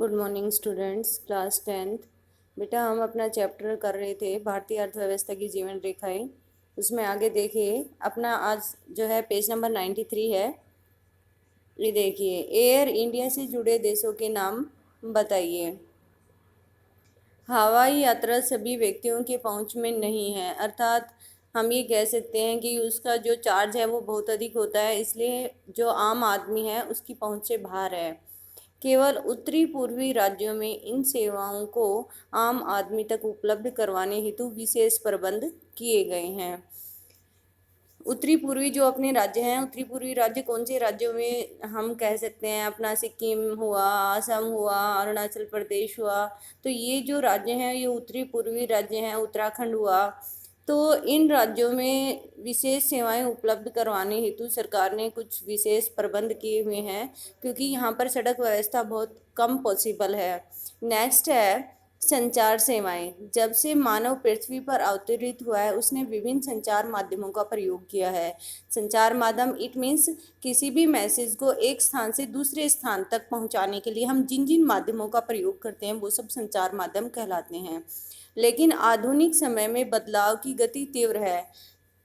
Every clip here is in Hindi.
Good morning students, class 10th। बेटा हम अपना चैप्टर कर रहे थे भारतीय अर्थव्यवस्था की जीवन रेखाएं। उसमें आगे देखिए, अपना आज जो है पेज नंबर 93 है। ये देखिए, एयर इंडिया से जुड़े देशों के नाम बताइए। हवाई यात्रा सभी व्यक्तियों के पहुंच में नहीं है, अर्थात हम ये कह सकते हैं कि उसका जो चार्ज है वो बहुत अधिक होता है, इसलिए जो आम आदमी है उसकी पहुंच से बाहर है। केवल उत्तरी पूर्वी राज्यों में इन सेवाओं को आम आदमी तक उपलब्ध करवाने हेतु विशेष प्रबंध किए गए हैं। उत्तरी पूर्वी जो अपने राज्य हैं, उत्तरी पूर्वी राज्य कौन से राज्यों में हम कह सकते हैं? अपना सिक्किम हुआ, असम हुआ, अरुणाचल प्रदेश हुआ। तो ये जो राज्य हैं ये उत्तरी पूर्वी राज्य हैं। उत्तराखंड हुआ। तो इन राज्यों में विशेष सेवाएं उपलब्ध करवाने हेतु सरकार ने कुछ विशेष प्रबंध किए हुए हैं, क्योंकि यहाँ पर सड़क व्यवस्था बहुत कम पॉसिबल है। नेक्स्ट है संचार सेवाएं। जब से मानव पृथ्वी पर अवतरित हुआ है उसने विभिन्न संचार माध्यमों का प्रयोग किया है। संचार माध्यम इट मीन्स किसी भी मैसेज को एक स्थान से दूसरे स्थान तक पहुंचाने के लिए हम जिन जिन माध्यमों का प्रयोग करते हैं वो सब संचार माध्यम कहलाते हैं। लेकिन आधुनिक समय में बदलाव की गति तीव्र है।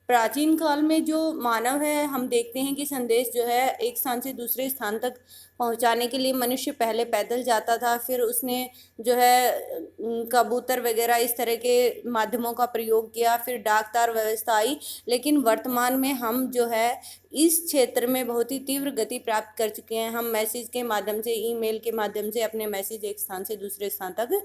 प्राचीन काल में जो मानव है, हम देखते हैं कि संदेश जो है एक स्थान से दूसरे स्थान तक पहुंचाने के लिए मनुष्य पहले पैदल जाता था, फिर उसने जो है कबूतर वगैरह इस तरह के माध्यमों का प्रयोग किया, फिर डाक तार व्यवस्था आई। लेकिन वर्तमान में हम जो है इस क्षेत्र में बहुत ही तीव्र गति प्राप्त कर चुके हैं। हम मैसेज के माध्यम से, ईमेल के माध्यम से अपने मैसेज एक स्थान से दूसरे स्थान तक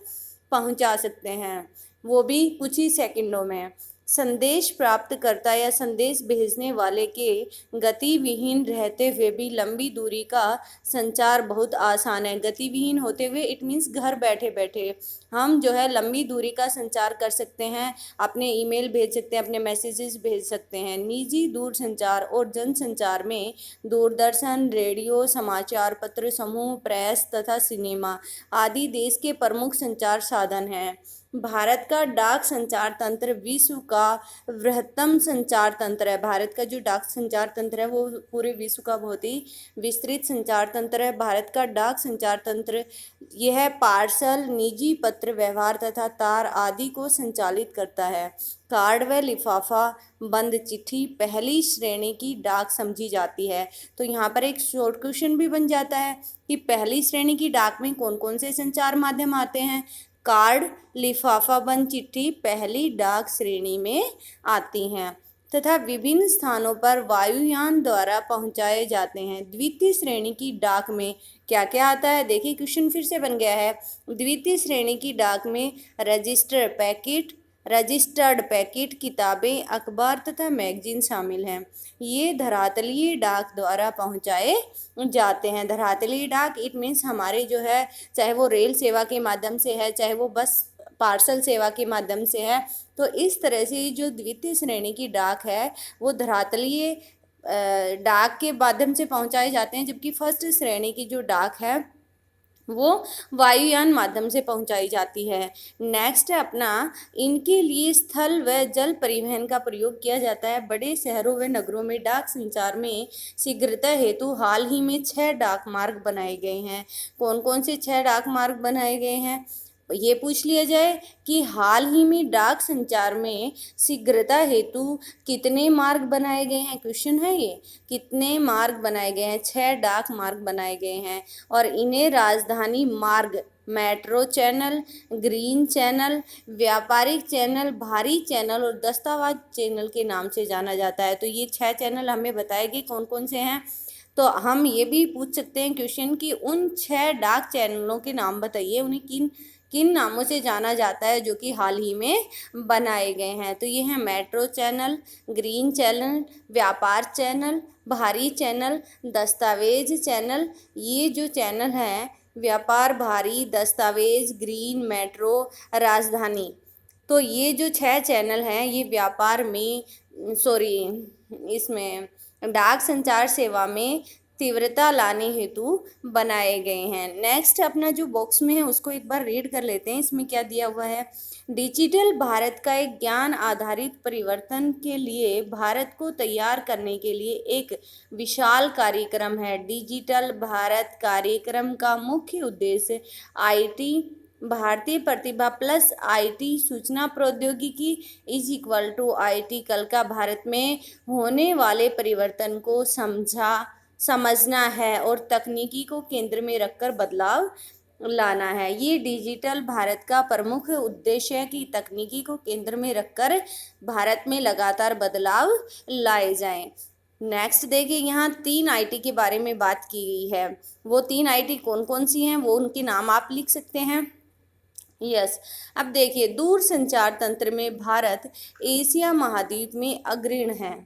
पहुंचा सकते हैं, वो भी कुछ ही सेकंडों में। संदेश प्राप्तकर्ता या संदेश भेजने वाले के गतिविहीन रहते हुए भी लंबी दूरी का संचार बहुत आसान है। गतिविहीन होते हुए इट मीन्स घर बैठे बैठे हम जो है लंबी दूरी का संचार कर सकते हैं, अपने ईमेल भेज सकते हैं, अपने मैसेजेस भेज सकते हैं। निजी दूरसंचार और जनसंचार में दूरदर्शन, रेडियो, समाचार पत्र समूह, प्रेस तथा सिनेमा आदि देश के प्रमुख संचार साधन हैं। भारत का डाक संचार तंत्र विश्व का बृहत्तम संचार तंत्र है। भारत का जो डाक संचार तंत्र है वो पूरे विश्व का बहुत ही विस्तृत संचार तंत्र है। भारत का डाक संचार तंत्र यह पार्सल, निजी पत्र व्यवहार तथा तार आदि को संचालित करता है। कार्ड व लिफाफा बंद चिट्ठी पहली श्रेणी की डाक समझी जाती है। तो यहाँ पर एक शॉर्ट क्वेश्चन भी बन जाता है कि पहली श्रेणी की डाक में कौन कौन से संचार माध्यम आते हैं? कार्ड, लिफाफा बंद चिट्ठी पहली डाक श्रेणी में आती हैं तथा विभिन्न स्थानों पर वायुयान द्वारा पहुंचाए जाते हैं। द्वितीय श्रेणी की डाक में क्या क्या आता है? देखिए, क्वेश्चन फिर से बन गया है। द्वितीय श्रेणी की डाक में रजिस्टर्ड पैकेट, किताबें, अखबार तथा मैगजीन शामिल हैं। ये धरातलीय डाक द्वारा पहुंचाए जाते हैं। धरातलीय डाक इट मीन्स हमारे जो है, चाहे वो रेल सेवा के माध्यम से है, चाहे वो बस पार्सल सेवा के माध्यम से है। तो इस तरह से जो द्वितीय श्रेणी की डाक है वो धरातलीय डाक के माध्यम से पहुंचाए जाते हैं, जबकि फर्स्ट श्रेणी की जो डाक है वो वायुयान माध्यम से पहुंचाई जाती है। नेक्स्ट है अपना, इनके लिए स्थल व जल परिवहन का प्रयोग किया जाता है। बड़े शहरों व नगरों में डाक संचार में शीघ्रता हेतु हाल ही में 6 डाक मार्ग बनाए गए हैं। कौन कौन से 6 डाक मार्ग बनाए गए हैं? ये पूछ लिया जाए कि हाल ही में डाक संचार में शीघ्रता हेतु कितने मार्ग बनाए गए हैं। क्वेश्चन है ये, कितने मार्ग बनाए गए हैं? 6 डाक मार्ग बनाए गए हैं और इन्हें राजधानी मार्ग, मेट्रो चैनल, ग्रीन चैनल, व्यापारिक चैनल, भारी चैनल और दस्तावेज चैनल के नाम से जाना जाता है। तो ये 6 चैनल हमें बताएगी कौन कौन से हैं। तो हम ये भी पूछ सकते हैं क्वेश्चन कि उन 6 डाक चैनलों के नाम बताइए, उन्हें किन किन नामों से जाना जाता है जो कि हाल ही में बनाए गए हैं। तो ये हैं मेट्रो चैनल, ग्रीन चैनल, व्यापार चैनल, भारी चैनल, दस्तावेज चैनल। ये जो चैनल हैं व्यापार, भारी, दस्तावेज, ग्रीन, मेट्रो, राजधानी, तो ये जो 6 चैनल हैं ये व्यापार में, सॉरी, इसमें डाक संचार सेवा में तीव्रता लाने हेतु बनाए गए हैं। नेक्स्ट अपना जो बॉक्स में है उसको एक बार रीड कर लेते हैं। इसमें क्या दिया हुआ है, डिजिटल भारत का एक ज्ञान आधारित परिवर्तन के लिए भारत को तैयार करने के लिए एक विशाल कार्यक्रम है। डिजिटल भारत कार्यक्रम का मुख्य उद्देश्य आईटी, भारतीय प्रतिभा प्लस आईटी, सूचना प्रौद्योगिकी इज इक्वल टू आईटी कल का भारत में होने वाले परिवर्तन को समझना है और तकनीकी को केंद्र में रखकर बदलाव लाना है। ये डिजिटल भारत का प्रमुख उद्देश्य है कि तकनीकी को केंद्र में रखकर भारत में लगातार बदलाव लाए जाएं। नेक्स्ट देखिए, यहाँ 3 आईटी के बारे में बात की गई है। वो 3 आईटी कौन कौन सी हैं, वो उनके नाम आप लिख सकते हैं। यस, अब देखिए, दूर संचार तंत्र में भारत एशिया महाद्वीप में अग्रणी है।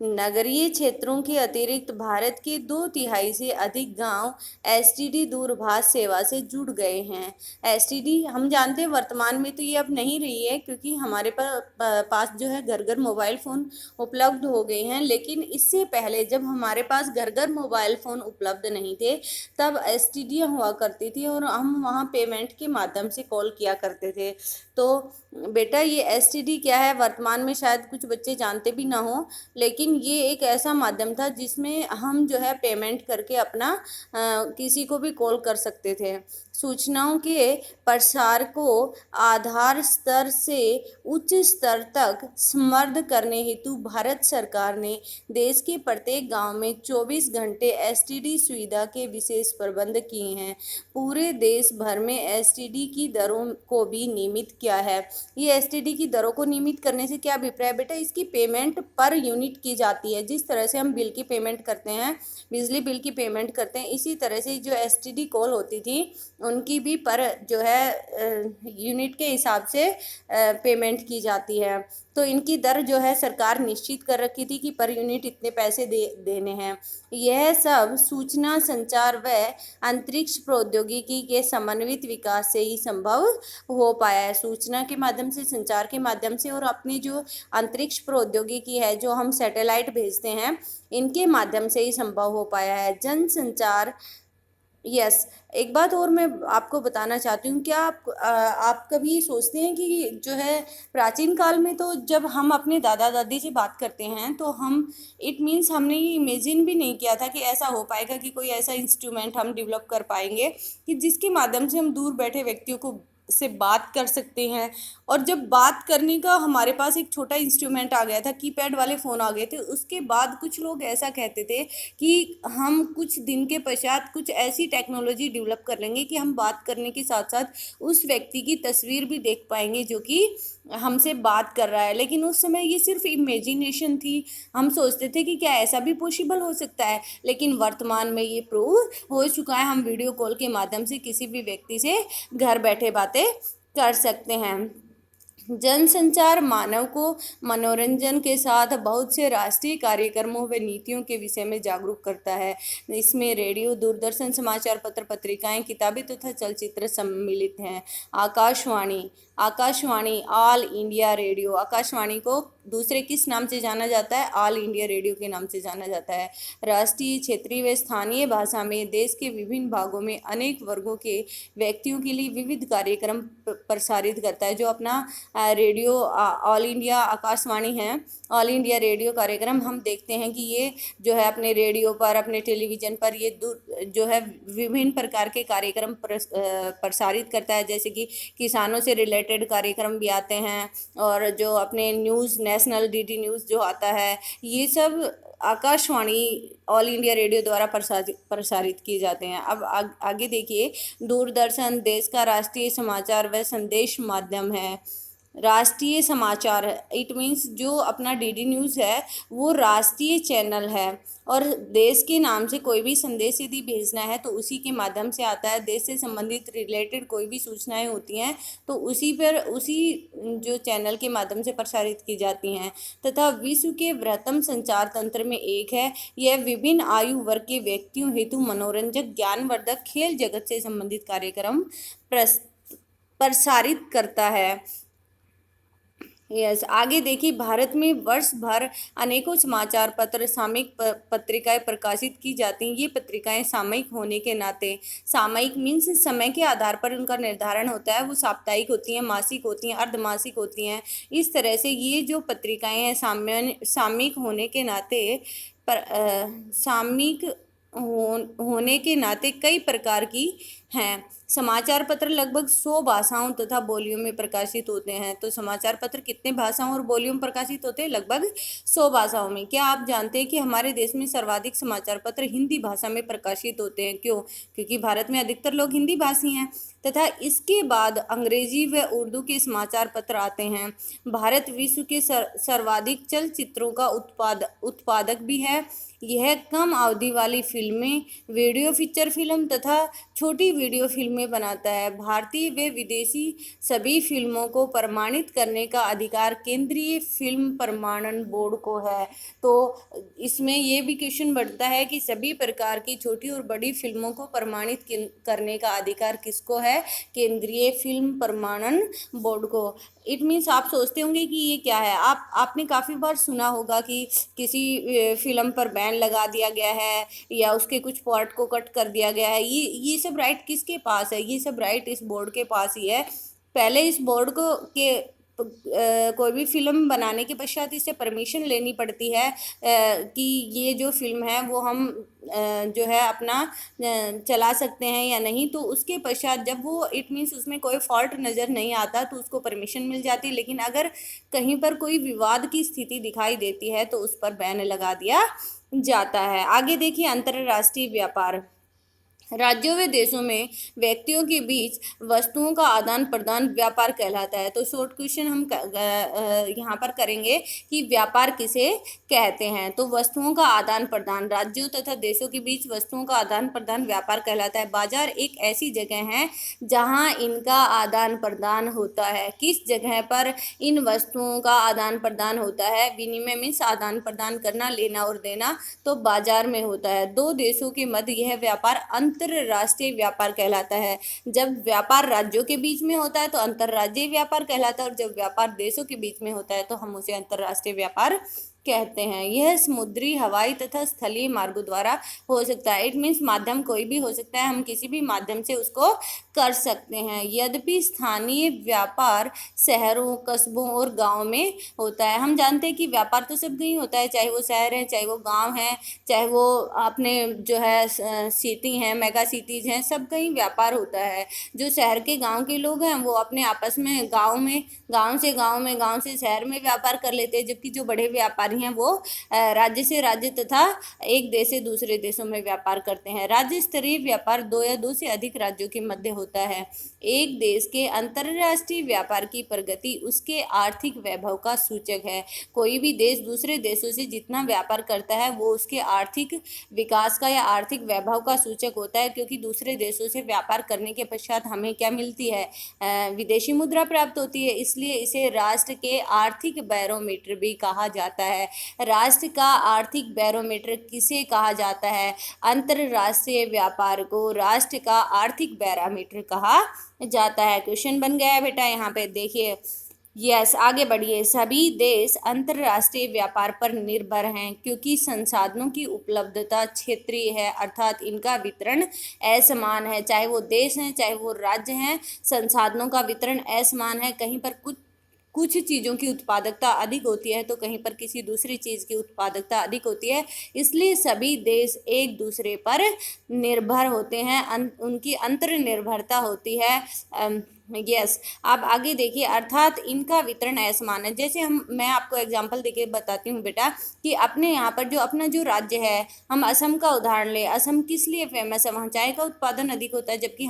नगरीय क्षेत्रों के अतिरिक्त भारत के 2/3 से अधिक गांव एसटीडी दूरभाष सेवा से जुड़ गए हैं। एसटीडी हम जानते हैं वर्तमान में तो ये अब नहीं रही है, क्योंकि हमारे पास जो है घर घर मोबाइल फ़ोन उपलब्ध हो गए हैं। लेकिन इससे पहले जब हमारे पास घर घर मोबाइल फ़ोन उपलब्ध नहीं थे, तब एसटीडी हुआ करती थी और हम वहाँ पेमेंट के माध्यम से कॉल किया करते थे। तो बेटा, ये एसटीडी क्या है वर्तमान में शायद कुछ बच्चे जानते भी ना हो, लेकिन ये एक ऐसा माध्यम था जिसमें हम जो है पेमेंट करके अपना किसी को भी कॉल कर सकते थे। सूचनाओं के प्रसार को आधार स्तर से उच्च स्तर तक समृद्ध करने हेतु भारत सरकार ने देश के प्रत्येक गांव में 24 घंटे एसटीडी सुविधा के विशेष प्रबंध किए हैं। पूरे देश भर में एसटीडी की दरों को भी नियमित किया है। ये एसटीडी की दरों को नियमित करने से क्या अभिप्राय बेटा, इसकी पेमेंट पर यूनिट की जाती है। जिस तरह से हम बिल की पेमेंट करते हैं, बिजली बिल की पेमेंट करते हैं, इसी तरह से जो एसटीडी कॉल होती थी उनकी भी पर जो है यूनिट के हिसाब से पेमेंट की जाती है। तो इनकी दर जो है सरकार निश्चित कर रखी थी कि पर यूनिट इतने पैसे देने हैं। यह सब सूचना संचार व अंतरिक्ष प्रौद्योगिकी के समन्वित विकास से ही संभव हो पाया है। सूचना के माध्यम से, संचार के माध्यम से और अपनी जो अंतरिक्ष प्रौद्योगिकी है, जो हम सैटेलाइट भेजते हैं, इनके माध्यम से ही संभव हो पाया है। जनसंचार, यस, एक बात और मैं आपको बताना चाहती हूँ। क्या आप कभी सोचते हैं कि जो है प्राचीन काल में तो जब हम अपने दादा दादी से बात करते हैं तो हम इट मीन्स हमने ये इमेजिन भी नहीं किया था कि ऐसा हो पाएगा कि कोई ऐसा इंस्ट्रूमेंट हम डेवलप कर पाएंगे कि जिसके माध्यम से हम दूर बैठे व्यक्तियों को से बात कर सकते हैं। और जब बात करने का हमारे पास एक छोटा इंस्ट्रूमेंट आ गया था, कीपैड वाले फ़ोन आ गए थे, उसके बाद कुछ लोग ऐसा कहते थे कि हम कुछ दिन के पश्चात कुछ ऐसी टेक्नोलॉजी डेवलप कर लेंगे कि हम बात करने के साथ साथ उस व्यक्ति की तस्वीर भी देख पाएंगे जो कि हमसे बात कर रहा है। लेकिन उस समय ये सिर्फ इमेजिनेशन थी, हम सोचते थे कि क्या ऐसा भी पॉसिबल हो सकता है। लेकिन वर्तमान में ये प्रूव हो चुका है, हम वीडियो कॉल के माध्यम से किसी भी व्यक्ति से घर बैठे बातें कर सकते हैं। जनसंचार मानव को मनोरंजन के साथ बहुत से राष्ट्रीय कार्यक्रमों व नीतियों के विषय में जागरूक करता है। इसमें रेडियो, दूरदर्शन, समाचार पत्र, पत्रिकाएं, किताबें तथा चलचित्र सम्मिलित हैं। Akashvani all India radio, Akashvani को दूसरे किस नाम से जाना जाता है, ऑल इंडिया रेडियो के नाम से जाना जाता है। राष्ट्रीय, क्षेत्रीय व स्थानीय भाषा में देश के विभिन्न भागों में अनेक वर्गों के व्यक्तियों के लिए विविध कार्यक्रम प्रसारित करता है। जो अपना रेडियो ऑल इंडिया आकाशवाणी है, ऑल इंडिया रेडियो कार्यक्रम, हम देखते हैं कि ये जो है अपने रेडियो पर, अपने टेलीविज़न पर ये जो है विभिन्न प्रकार के कार्यक्रम प्रसारित करता है। जैसे कि किसानों से रिलेटेड कार्यक्रम भी आते हैं, और जो अपने न्यूज़, नेशनल डीडी न्यूज़ जो आता है, ये सब आकाशवाणी ऑल इंडिया रेडियो द्वारा प्रसारित किए जाते हैं। अब आगे देखिए, दूरदर्शन देश का राष्ट्रीय समाचार व संदेश माध्यम है। राष्ट्रीय समाचार, इट मीन्स जो अपना डीडी न्यूज़ है वो राष्ट्रीय चैनल है, और देश के नाम से कोई भी संदेश यदि भेजना है तो उसी के माध्यम से आता है। देश से संबंधित रिलेटेड कोई भी सूचनाएं होती हैं तो उसी जो चैनल के माध्यम से प्रसारित की जाती हैं। तथा विश्व के बृहत्तम संचार तंत्र में एक है। यह विभिन्न आयु वर्ग के व्यक्तियों हेतु मनोरंजक, ज्ञानवर्धक, खेल जगत से संबंधित कार्यक्रम प्रसारित करता है। यस, आगे देखिए, भारत में वर्ष भर अनेकों समाचार पत्र, सामयिक पत्रिकाएं प्रकाशित की जाती हैं। ये पत्रिकाएं सामयिक होने के नाते, सामयिक मीन्स समय के आधार पर उनका निर्धारण होता है, वो साप्ताहिक होती हैं, मासिक होती हैं, अर्धमासिक होती हैं। इस तरह से ये जो पत्रिकाएं हैं सामयिक होने के नाते सामयिक होने के नाते कई प्रकार की हैं। समाचार पत्र लगभग 100 भाषाओं तथा बोलियों में प्रकाशित होते हैं। तो समाचार पत्र कितने भाषाओं और बोलियों में प्रकाशित होते हैं? लगभग 100 भाषाओं में। क्या आप जानते हैं कि हमारे देश में सर्वाधिक समाचार पत्र हिंदी भाषा में प्रकाशित होते हैं? क्यों? क्योंकि भारत में अधिकतर लोग हिंदी भाषी हैं। तथा इसके बाद अंग्रेजी व उर्दू के समाचार पत्र आते हैं। भारत विश्व के सर्वाधिक चलचित्रों का उत्पादक भी है। यह कम अवधि वाली फिल्में, वीडियो फीचर फिल्म तथा छोटी वीडियो फिल्में बनाता है। भारतीय व विदेशी सभी फिल्मों को प्रमाणित करने का अधिकार केंद्रीय फिल्म प्रमाणन बोर्ड को है। तो इसमें ये भी क्वेश्चन बनता है कि सभी प्रकार की छोटी और बड़ी फिल्मों को प्रमाणित करने का अधिकार किसको है? केंद्रीय फिल्म प्रमाणन बोर्ड को। इट मीन्स आप सोचते होंगे कि ये क्या है। आपने काफ़ी बार सुना होगा कि किसी फिल्म पर बैन लगा दिया गया है या उसके कुछ पार्ट को कट कर दिया गया है। ये सब राइट किसके पास है? ये सब राइट इस बोर्ड के पास ही है। पहले इस बोर्ड को के कोई भी फिल्म बनाने के पश्चात इससे परमिशन लेनी पड़ती है कि ये जो फिल्म है वो हम जो है अपना चला सकते हैं या नहीं। तो उसके पश्चात जब वो इट मीन्स उसमें कोई फॉल्ट नज़र नहीं आता तो उसको परमिशन मिल जाती है। लेकिन अगर कहीं पर कोई विवाद की स्थिति दिखाई देती है तो उस पर बैन लगा दिया जाता है। आगे देखिए, अंतर्राष्ट्रीय व्यापार। राज्यों व देशों में व्यक्तियों के बीच वस्तुओं का आदान प्रदान व्यापार कहलाता है। तो शॉर्ट क्वेश्चन हम यहाँ पर करेंगे कि व्यापार किसे कहते हैं? तो वस्तुओं का आदान प्रदान, राज्यों तथा देशों के बीच वस्तुओं का आदान प्रदान व्यापार कहलाता है। बाजार एक ऐसी जगह है जहाँ इनका आदान प्रदान होता है। किस जगह पर इन वस्तुओं का आदान प्रदान होता है? विनिमय मीन्स आदान प्रदान करना, लेना और देना, तो बाजार में होता है। दो देशों के मध्य यह व्यापार अंतरराष्ट्रीय व्यापार कहलाता है। जब व्यापार राज्यों के बीच में होता है तो अंतरराज्यीय व्यापार कहलाता है, और जब व्यापार देशों के बीच में होता है तो हम उसे अंतरराष्ट्रीय व्यापार कहते हैं। यह समुद्री, हवाई तथा स्थलीय मार्गों द्वारा हो सकता है। इट मीन्स माध्यम कोई भी हो सकता है, हम किसी भी माध्यम से उसको कर सकते हैं। यद्यपि स्थानीय व्यापार शहरों, कस्बों और गाँव में होता है। हम जानते हैं कि व्यापार तो सब कहीं होता है, चाहे वो शहर है, चाहे वो गाँव है, चाहे वो अपने जो है सिटी हैं, मेगा सिटीज़ हैं, सब कहीं व्यापार होता है। जो शहर के, गाँव के लोग हैं वो अपने आपस में गाँव से गाँव में, गाँव से शहर में व्यापार कर लेते हैं। जबकि जो बड़े व्यापारी हैं वो राज्य से राज्य तथा एक देश से दूसरे देशों में व्यापार करते हैं। राज्य स्तरीय व्यापार दो या दो से अधिक राज्यों के मध्य होता है। एक देश के अंतर्राष्ट्रीय व्यापार की प्रगति उसके आर्थिक वैभव का सूचक है। कोई भी देश दूसरे देशों से जितना व्यापार करता है वो उसके आर्थिक विकास का या आर्थिक वैभव का सूचक होता है। क्योंकि दूसरे देशों से व्यापार करने के पश्चात हमें क्या मिलती है? विदेशी मुद्रा प्राप्त होती है। इसलिए इसे राष्ट्र के आर्थिक बैरोमीटर भी कहा जाता है। राष्ट्र का आर्थिक बैरोमीटर किसे कहा जाता है? अंतरराष्ट्रीय व्यापार को राष्ट्र का आर्थिक बैरोमीटर कहा जाता है। क्वेश्चन बन गया है बेटा, यहाँ पे देखिए। यस, आगे बढ़िए। सभी देश अंतरराष्ट्रीय व्यापार पर निर्भर हैं क्योंकि संसाधनों की उपलब्धता क्षेत्रीय है, अर्थात इनका वितरण असमान है। चाहे वो देश हैं, चाहे वो राज्य हैं, संसाधनों का वितरण असमान है। कहीं पर कुछ चीज़ों की उत्पादकता अधिक होती है तो कहीं पर किसी दूसरी चीज़ की उत्पादकता अधिक होती है। इसलिए सभी देश एक दूसरे पर निर्भर होते हैं, उनकी अंतर्निर्भरता होती है। यस, आप आगे देखिए, अर्थात इनका वितरण असमान है। जैसे मैं आपको एग्जांपल देके बताती हूँ बेटा कि अपने यहाँ पर जो अपना जो राज्य है, हम असम का उदाहरण लें। असम किस लिए फेमस है? वहाँ चाय का उत्पादन अधिक होता है। जबकि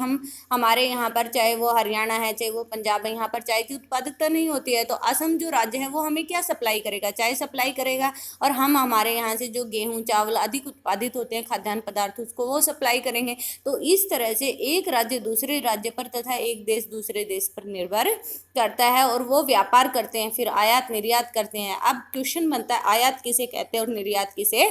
हमारे यहाँ पर, चाहे वो हरियाणा है, चाहे वो पंजाब है, यहाँ पर चाय की उत्पादकता नहीं होती है। तो असम जो राज्य है वो हमें क्या सप्लाई करेगा? चाय सप्लाई करेगा। और हम हमारे यहाँ से जो गेहूँ, चावल अधिक उत्पादित होते हैं, खाद्यान्न पदार्थ, उसको वो सप्लाई करेंगे। तो इस तरह से एक राज्य दूसरे राज्य पर तथा एक देश दूसरे देश पर निर्भर करता है और वो व्यापार करते हैं, फिर आयात निर्यात करते हैं। अब क्वेश्चन बनता है, आयात किसे कहते हैं और निर्यात किसे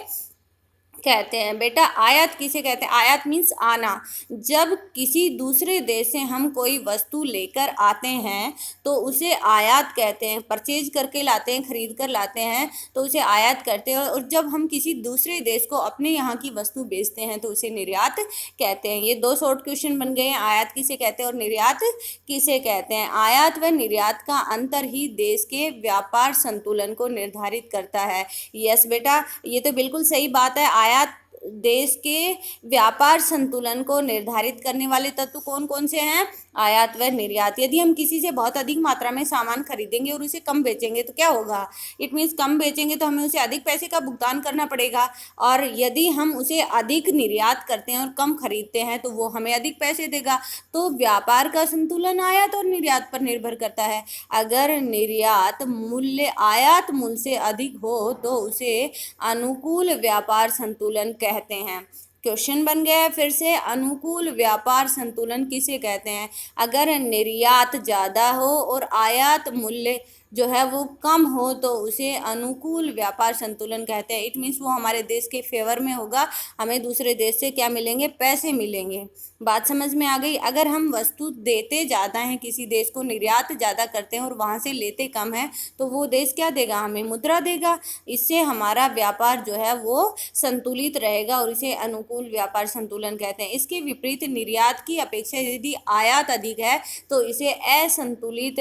कहते हैं। बेटा आयात किसे कहते हैं? आयात मीन्स आना। जब किसी दूसरे देश से हम कोई वस्तु लेकर आते हैं तो उसे आयात कहते हैं। परचेज करके लाते हैं, खरीद कर लाते हैं तो उसे आयात करते हैं। और जब हम किसी दूसरे देश को अपने यहाँ की वस्तु बेचते हैं तो उसे निर्यात कहते हैं। ये दो शॉर्ट क्वेश्चन बन गए हैं, आयात किसे कहते हैं और निर्यात किसे कहते हैं। आयात व निर्यात का अंतर ही देश के व्यापार संतुलन को निर्धारित करता है। यस बेटा, ये तो बिल्कुल सही बात है। आयात देश के व्यापार संतुलन को निर्धारित करने वाले तत्व कौन कौन से हैं? आयात व निर्यात। यदि हम किसी से बहुत अधिक मात्रा में सामान खरीदेंगे और उसे कम बेचेंगे तो क्या होगा? इट मीन्स कम बेचेंगे तो हमें उसे अधिक पैसे का भुगतान करना पड़ेगा। और यदि हम उसे अधिक निर्यात करते हैं और कम खरीदते हैं तो वो हमें अधिक पैसे देगा। तो व्यापार का संतुलन आयात और निर्यात पर निर्भर करता है। अगर निर्यात मूल्य आयात मूल्य से अधिक हो तो उसे अनुकूल व्यापार संतुलन कहते हैं। क्वेश्चन बन गया है फिर से, अनुकूल व्यापार संतुलन किसे कहते हैं? अगर निर्यात ज़्यादा हो और आयात मूल्य जो है वो कम हो तो उसे अनुकूल व्यापार संतुलन कहते हैं। इट मीन्स वो हमारे देश के फेवर में होगा, हमें दूसरे देश से क्या मिलेंगे? पैसे मिलेंगे। बात समझ में आ गई? अगर हम वस्तु देते ज़्यादा हैं किसी देश को, निर्यात ज़्यादा करते हैं और वहाँ से लेते कम है तो वो देश क्या देगा? हमें मुद्रा देगा। इससे हमारा व्यापार जो है वो संतुलित रहेगा और इसे अनुकूल व्यापार संतुलन कहते हैं। इसके विपरीत निर्यात की अपेक्षा यदि आयात अधिक है तो इसे असंतुलित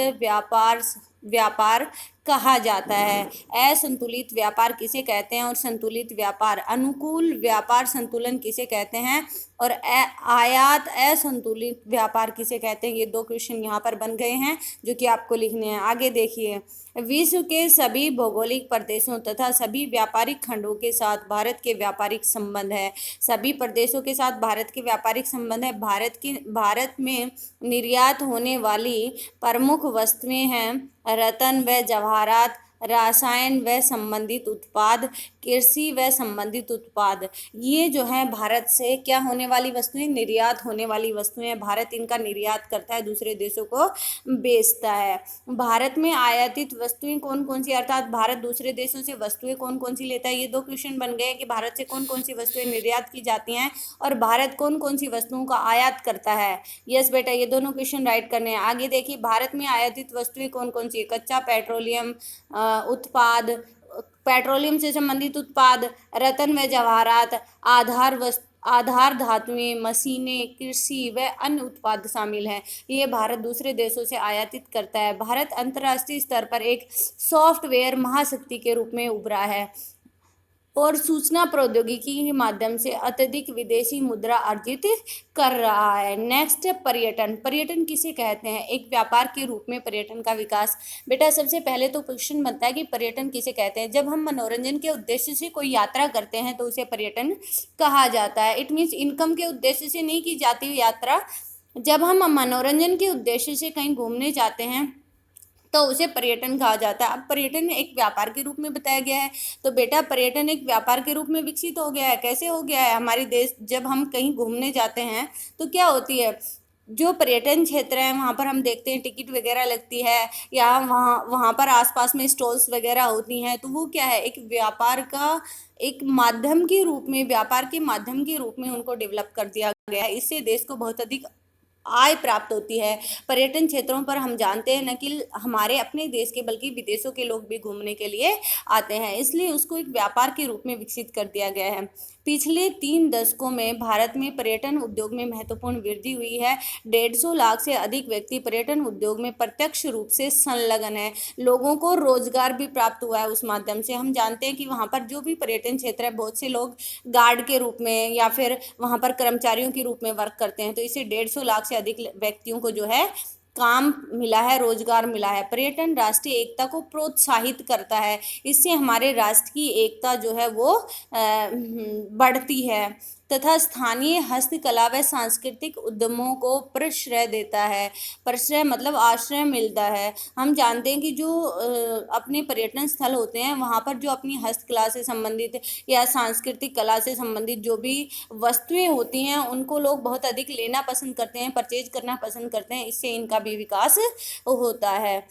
व्यापार कहा जाता है। असंतुलित व्यापार किसे कहते हैं और संतुलित व्यापार, अनुकूल व्यापार संतुलन किसे कहते हैं और आयात असंतुलित व्यापार किसे कहते हैं? ये दो क्वेश्चन यहाँ पर बन गए हैं जो कि आपको लिखने हैं। आगे देखिए, विश्व के सभी भौगोलिक प्रदेशों तथा सभी व्यापारिक खंडों के साथ भारत के व्यापारिक संबंध है। सभी प्रदेशों के साथ भारत के व्यापारिक संबंध है। भारत में निर्यात होने वाली प्रमुख वस्तुएं हैं रत्न व जवाहरात, रसायन व संबंधित उत्पाद, कृषि व संबंधित उत्पाद। ये जो है भारत से क्या होने वाली वस्तुएं? निर्यात होने वाली वस्तुएं। भारत इनका निर्यात करता है, दूसरे देशों को बेचता है। भारत में आयातित वस्तुएं कौन कौन सी, अर्थात भारत दूसरे देशों से वस्तुएं कौन कौन सी लेता है। ये दो क्वेश्चन बन गए कि भारत से कौन कौन सी वस्तुएं निर्यात की जाती हैं और भारत कौन कौन सी वस्तुओं का आयात करता है। यस बेटा, ये दोनों क्वेश्चन राइट करने हैं। आगे देखिए, भारत में आयातित वस्तुएं कौन कौन सी है? कच्चा पेट्रोलियम उत्पाद, पेट्रोलियम से संबंधित उत्पाद, रत्न व जवाहरात, आधार धातुएं, मशीनें, कृषि व अन्य उत्पाद शामिल हैं। ये भारत दूसरे देशों से आयातित करता है। भारत अंतर्राष्ट्रीय स्तर पर एक सॉफ्टवेयर महाशक्ति के रूप में उभरा है और सूचना प्रौद्योगिकी के माध्यम से अत्यधिक विदेशी मुद्रा अर्जित कर रहा है। नेक्स्ट, पर्यटन। पर्यटन किसे कहते हैं? एक व्यापार के रूप में पर्यटन का विकास। बेटा सबसे पहले तो क्वेश्चन बनता है कि पर्यटन किसे कहते हैं। जब हम मनोरंजन के उद्देश्य से कोई यात्रा करते हैं तो उसे पर्यटन कहा जाता है। इट मीन्स इनकम के उद्देश्य से नहीं की जाती यात्रा। जब हम मनोरंजन के उद्देश्य से कहीं घूमने जाते हैं तो उसे पर्यटन कहा जाता है। अब पर्यटन एक व्यापार के रूप में बताया गया है तो बेटा पर्यटन एक व्यापार के रूप में विकसित हो गया है। कैसे हो गया है? हमारे देश जब हम कहीं घूमने जाते हैं तो क्या होती है, जो पर्यटन क्षेत्र है वहाँ पर हम देखते हैं टिकट वगैरह लगती है या वहाँ पर आसपास में स्टॉल्स वगैरह होती हैं तो वो क्या है, एक व्यापार का एक माध्यम के रूप में, व्यापार के माध्यम के रूप में उनको डेवलप कर दिया गया है। इससे देश को बहुत अधिक आय प्राप्त होती है। पर्यटन क्षेत्रों पर हम जानते हैं न कि हमारे अपने देश के बल्कि विदेशों के लोग भी घूमने के लिए आते हैं, इसलिए उसको एक व्यापार के रूप में विकसित कर दिया गया है। पिछले 3 दशकों में भारत में पर्यटन उद्योग में महत्वपूर्ण वृद्धि हुई है। 150 लाख से अधिक व्यक्ति पर्यटन उद्योग में प्रत्यक्ष रूप से संलग्न है। लोगों को रोजगार भी प्राप्त हुआ है उस माध्यम से। हम जानते हैं कि वहाँ पर जो भी पर्यटन क्षेत्र है बहुत से लोग गार्ड के रूप में या फिर वहाँ पर कर्मचारियों के रूप में वर्क करते हैं, तो इसे 150 लाख से अधिक व्यक्तियों को जो है काम मिला है, रोजगार मिला है। पर्यटन राष्ट्रीय एकता को प्रोत्साहित करता है। इससे हमारे राष्ट्र की एकता जो है वो बढ़ती है तथा स्थानीय हस्तकला व सांस्कृतिक उद्यमों को प्रश्रय देता है। प्रश्रय मतलब आश्रय मिलता है। हम जानते हैं कि जो अपने पर्यटन स्थल होते हैं वहाँ पर जो अपनी हस्तकला से संबंधित या सांस्कृतिक कला से संबंधित जो भी वस्तुएं होती हैं उनको लोग बहुत अधिक लेना पसंद करते हैं, परचेज करना पसंद करते हैं। इससे इनका भी विकास होता है।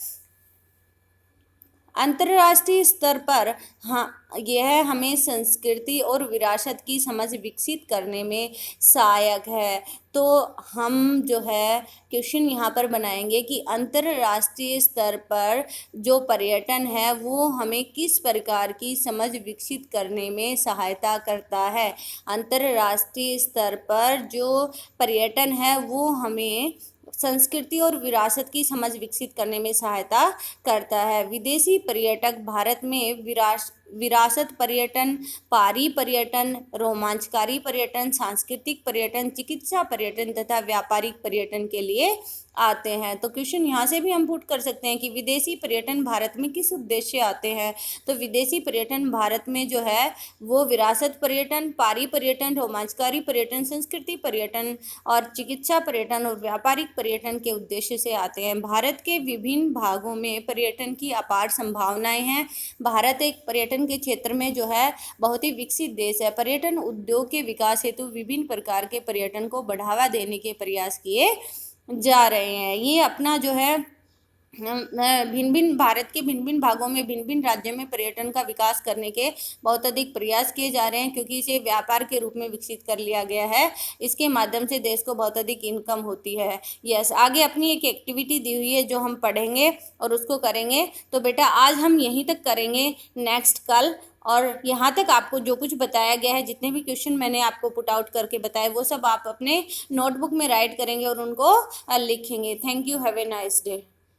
अंतर्राष्ट्रीय स्तर पर हाँ यह हमें संस्कृति और विरासत की समझ विकसित करने में सहायक है। तो हम जो है क्वेश्चन यहाँ पर बनाएंगे कि अंतर्राष्ट्रीय स्तर पर जो पर्यटन है वो हमें किस प्रकार की समझ विकसित करने में सहायता करता है। अंतर्राष्ट्रीय स्तर पर जो पर्यटन है वो हमें संस्कृति और विरासत की समझ विकसित करने में सहायता करता है। विदेशी पर्यटक भारत में विरासत पर्यटन, पारी पर्यटन, रोमांचकारी पर्यटन, सांस्कृतिक पर्यटन, चिकित्सा पर्यटन तथा व्यापारिक पर्यटन के लिए आते हैं। तो क्वेश्चन यहाँ से भी हम पुट कर सकते हैं कि विदेशी पर्यटन भारत में किस उद्देश्य आते हैं। तो विदेशी पर्यटन भारत में जो है वो विरासत पर्यटन, पारी पर्यटन, रोमांचकारी पर्यटन, संस्कृति पर्यटन और चिकित्सा पर्यटन और व्यापारिक पर्यटन के उद्देश्य से आते हैं। भारत के विभिन्न भागों में पर्यटन की अपार संभावनाएं हैं। भारत एक पर्यटन के क्षेत्र में जो है बहुत ही विकसित देश है। पर्यटन उद्योग के विकास हेतु विभिन्न प्रकार के पर्यटन को बढ़ावा देने के प्रयास किए जा रहे हैं। ये अपना जो है भिन्न भिन्न भारत के भिन्न भिन्न भागों में, भिन्न भिन्न राज्यों में पर्यटन का विकास करने के बहुत अधिक प्रयास किए जा रहे हैं, क्योंकि इसे व्यापार के रूप में विकसित कर लिया गया है। इसके माध्यम से देश को बहुत अधिक इनकम होती है। यस, आगे अपनी एक एक्टिविटी दी हुई है जो हम पढ़ेंगे और उसको करेंगे। तो बेटा आज हम यहीं तक करेंगे, नेक्स्ट कल। और यहाँ तक आपको जो कुछ बताया गया है, जितने भी क्वेश्चन मैंने आपको पुट आउट करके बताए, वो सब आप अपने नोटबुक में राइट करेंगे और उनको लिखेंगे। Thank you, have a nice day.